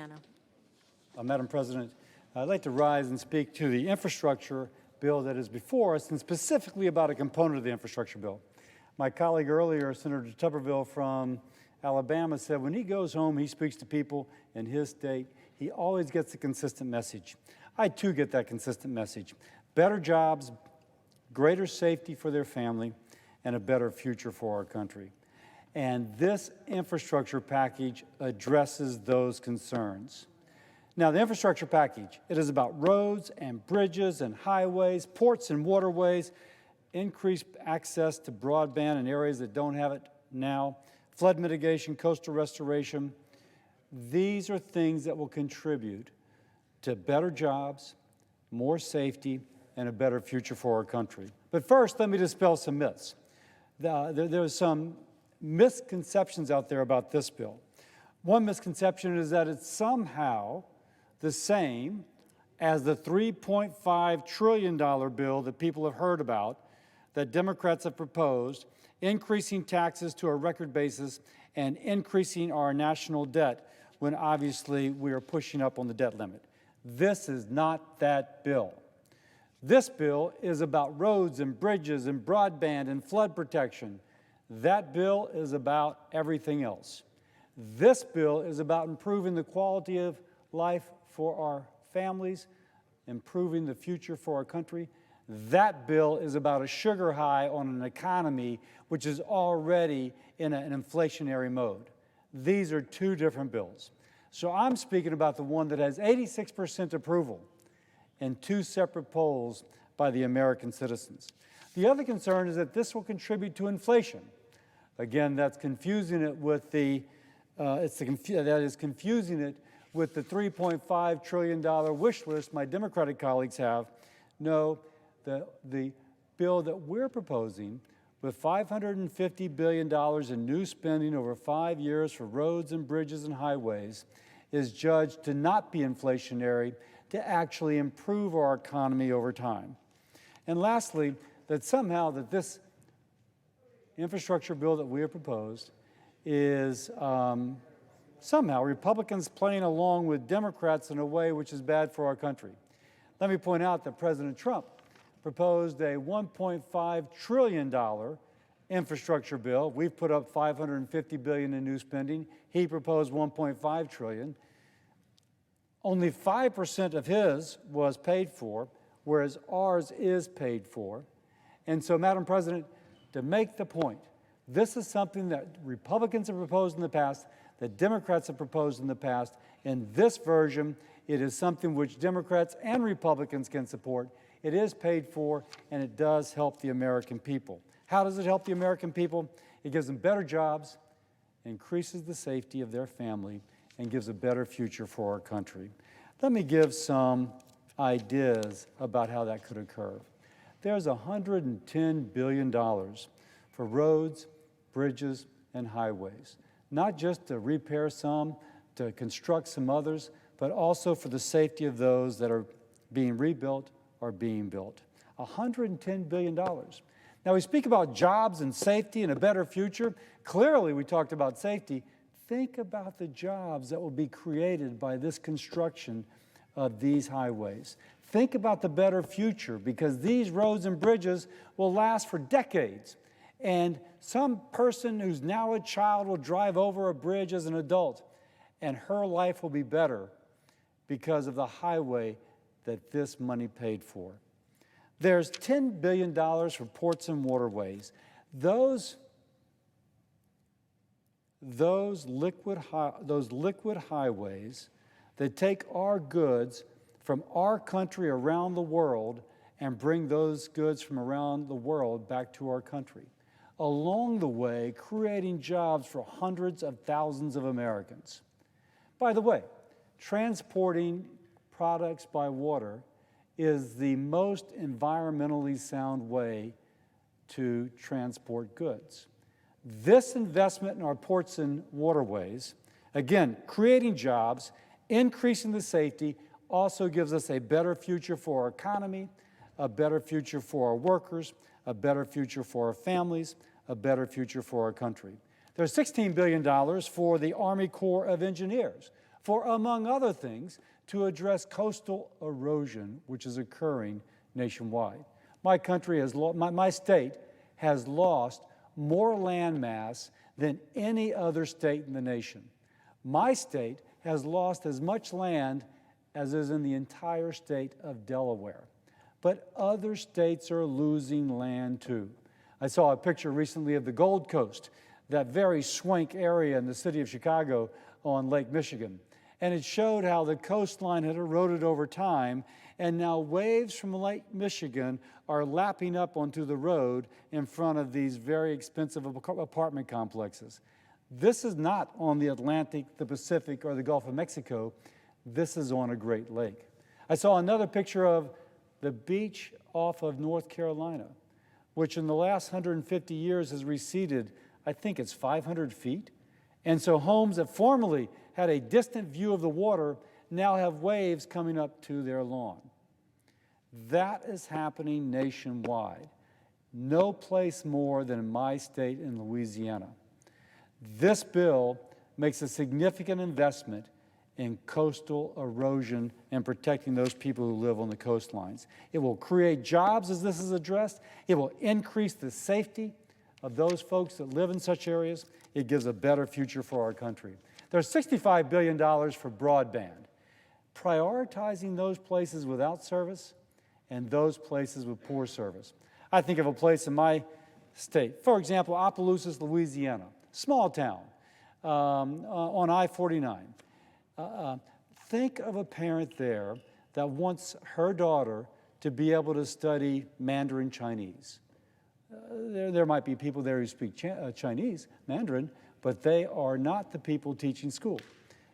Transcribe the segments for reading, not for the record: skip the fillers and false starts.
Louisiana. Madam President, I'd like to rise and speak to the infrastructure bill that is before us, and specifically about a component of the infrastructure bill. My colleague earlier, Senator Tuberville from Alabama, said when he goes home, he speaks to people in his state, he always gets a consistent message. I too get that consistent message. Better jobs, greater safety for their family, and a better future for our country. And this infrastructure package addresses those concerns. Now, the infrastructure package, it is about roads and bridges and highways, ports and waterways, increased access to broadband in areas that don't have it now, flood mitigation, coastal restoration. These are things that will contribute to better jobs, more safety, and a better future for our country. But first, let me dispel some myths. There's some misconceptions out there about this bill. One misconception is that it's somehow the same as the $3.5 trillion bill that people have heard about that Democrats have proposed, increasing taxes to a record basis and increasing our national debt when obviously we are pushing up on the debt limit. This is not that bill. This bill is about roads and bridges and broadband and flood protection. That bill is about everything else. This bill is about improving the quality of life for our families, improving the future for our country. That bill is about a sugar high on an economy which is already in an inflationary mode. These are two different bills. So I'm speaking about the one that has 86% approval in two separate polls by the American citizens. The other concern is that this will contribute to inflation. Again, that's confusing it with confusing it with the $3.5 trillion wish list my Democratic colleagues have. No, the bill that we're proposing, with $550 billion in new spending over 5 years for roads and bridges and highways, is judged to not be inflationary, to actually improve our economy over time. And lastly, that somehow that this infrastructure bill that we have proposed is somehow Republicans playing along with Democrats in a way which is bad for our country. Let me point out that President Trump proposed a $1.5 trillion infrastructure bill. We've put up $550 billion in new spending. He proposed $1.5 trillion. Only 5% of his was paid for, whereas ours is paid for. And so, Madam President, to make the point, this is something that Republicans have proposed in the past, that Democrats have proposed in the past. In this version, it is something which Democrats and Republicans can support. It is paid for, and it does help the American people. How does it help the American people? It gives them better jobs, increases the safety of their family, and gives a better future for our country. Let me give some ideas about how that could occur. There's $110 billion for roads, bridges, and highways, not just to repair some, to construct some others, but also for the safety of those that are being rebuilt or being built. $110 billion. Now, we speak about jobs and safety and a better future. Clearly, we talked about safety. Think about the jobs that will be created by this construction of these highways. Think about the better future, because these roads and bridges will last for decades. And some person who's now a child will drive over a bridge as an adult, and her life will be better because of the highway that this money paid for. There's $10 billion for ports and waterways. Those liquid highways that take our goods from our country around the world and bring those goods from around the world back to our country. Along the way, creating jobs for hundreds of thousands of Americans. By the way, transporting products by water is the most environmentally sound way to transport goods. This investment in our ports and waterways, again, creating jobs, increasing the safety, also gives us a better future for our economy, a better future for our workers, a better future for our families, a better future for our country. There's $16 billion for the Army Corps of Engineers, for, among other things, to address coastal erosion, which is occurring nationwide. My country has, my state has lost more land mass than any other state in the nation. My state has lost as much land as is in the entire state of Delaware. But other states are losing land too. I saw a picture recently of the Gold Coast, that very swank area in the city of Chicago on Lake Michigan. And it showed how the coastline had eroded over time, and now waves from Lake Michigan are lapping up onto the road in front of these very expensive apartment complexes. This is not on the Atlantic, the Pacific, or the Gulf of Mexico. This is on a Great Lake. I saw another picture of the beach off of North Carolina, which in the last 150 years has receded, I think it's 500 feet. And so homes that formerly had a distant view of the water now have waves coming up to their lawn. That is happening nationwide. No place more than in my state in Louisiana. This bill makes a significant investment in coastal erosion and protecting those people who live on the coastlines. It will create jobs as this is addressed. It will increase the safety of those folks that live in such areas. It gives a better future for our country. There's $65 billion for broadband, prioritizing those places without service and those places with poor service. I think of a place in my state, for example, Opelousas, Louisiana, small town on I-49. Think of a parent there that wants her daughter to be able to study Mandarin Chinese. There might be people there who speak Chinese, Mandarin, but they are not the people teaching school.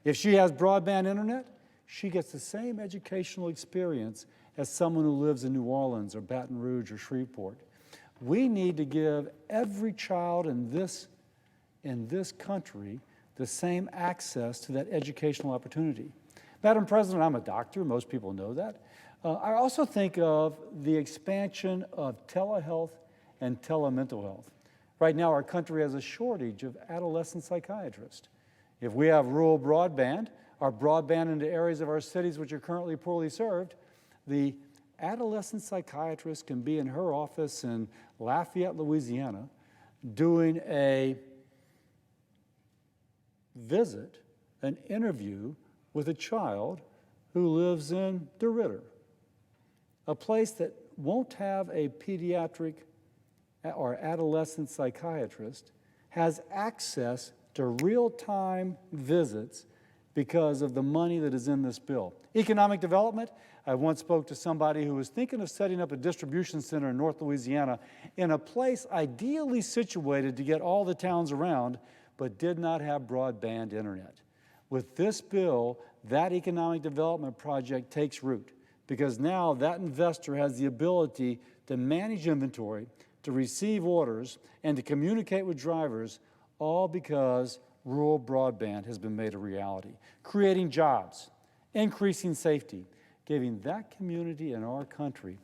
If she has broadband internet, she gets the same educational experience as someone who lives in New Orleans or Baton Rouge or Shreveport. We need to give every child in this country the same access to that educational opportunity. Madam President, I'm a doctor. Most people know that. I also think of the expansion of telehealth and telemental health. Right now, our country has a shortage of adolescent psychiatrists. If we have rural broadband, our broadband into areas of our cities which are currently poorly served, the adolescent psychiatrist can be in her office in Lafayette, Louisiana, doing a visit, an interview with a child who lives in DeRidder, a place that won't have a pediatric or adolescent psychiatrist, has access to real-time visits because of the money that is in this bill. Economic development, I once spoke to somebody who was thinking of setting up a distribution center in North Louisiana in a place ideally situated to get all the towns around, but did not have broadband internet. With this bill, that economic development project takes root because now that investor has the ability to manage inventory, to receive orders, and to communicate with drivers, all because rural broadband has been made a reality, creating jobs, increasing safety, giving that community in our country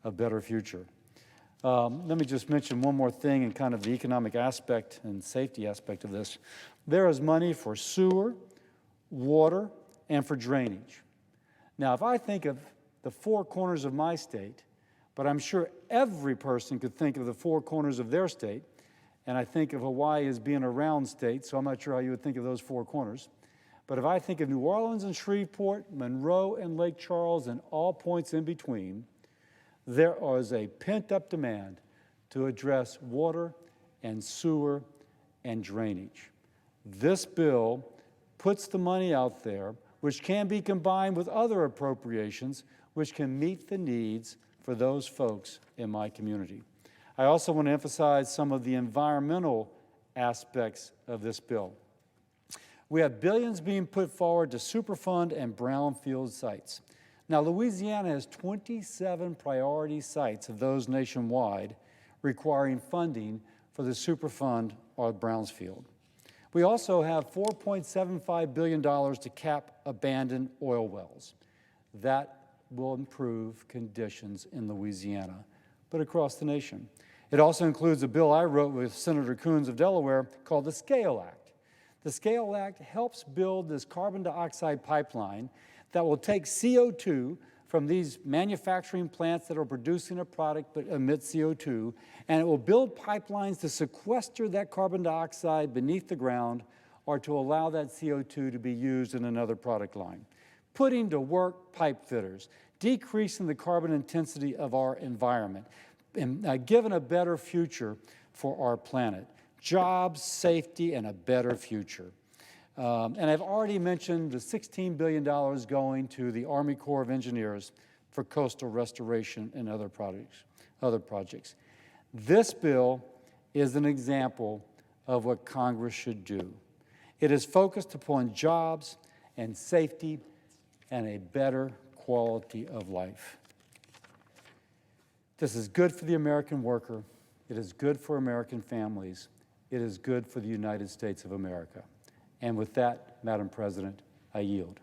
a better future. Let me just mention one more thing in kind of the economic aspect and safety aspect of this. There is money for sewer, water, and for drainage. Now, if I think of the four corners of my state, but I'm sure every person could think of the four corners of their state, and I think of Hawaii as being a round state, so I'm not sure how you would think of those four corners. But if I think of New Orleans and Shreveport, Monroe and Lake Charles, and all points in between, there is a pent-up demand to address water and sewer and drainage. This bill puts the money out there, which can be combined with other appropriations, which can meet the needs for those folks in my community. I also want to emphasize some of the environmental aspects of this bill. We have billions being put forward to Superfund and brownfield sites. Now, Louisiana has 27 priority sites of those nationwide requiring funding for the Superfund or brownfield. We also have $4.75 billion to cap abandoned oil wells. That will improve conditions in Louisiana, but across the nation. It also includes a bill I wrote with Senator Coons of Delaware called the SCALE Act. The SCALE Act helps build this carbon dioxide pipeline that will take CO2 from these manufacturing plants that are producing a product but emit CO2, and it will build pipelines to sequester that carbon dioxide beneath the ground or to allow that CO2 to be used in another product line. Putting to work pipe fitters, decreasing the carbon intensity of our environment, and giving a better future for our planet. Jobs, safety, and a better future. And I've already mentioned the $16 billion going to the Army Corps of Engineers for coastal restoration and other projects. This bill is an example of what Congress should do. It is focused upon jobs and safety and a better quality of life. This is good for the American worker. It is good for American families. It is good for the United States of America. And with that, Madam President, I yield.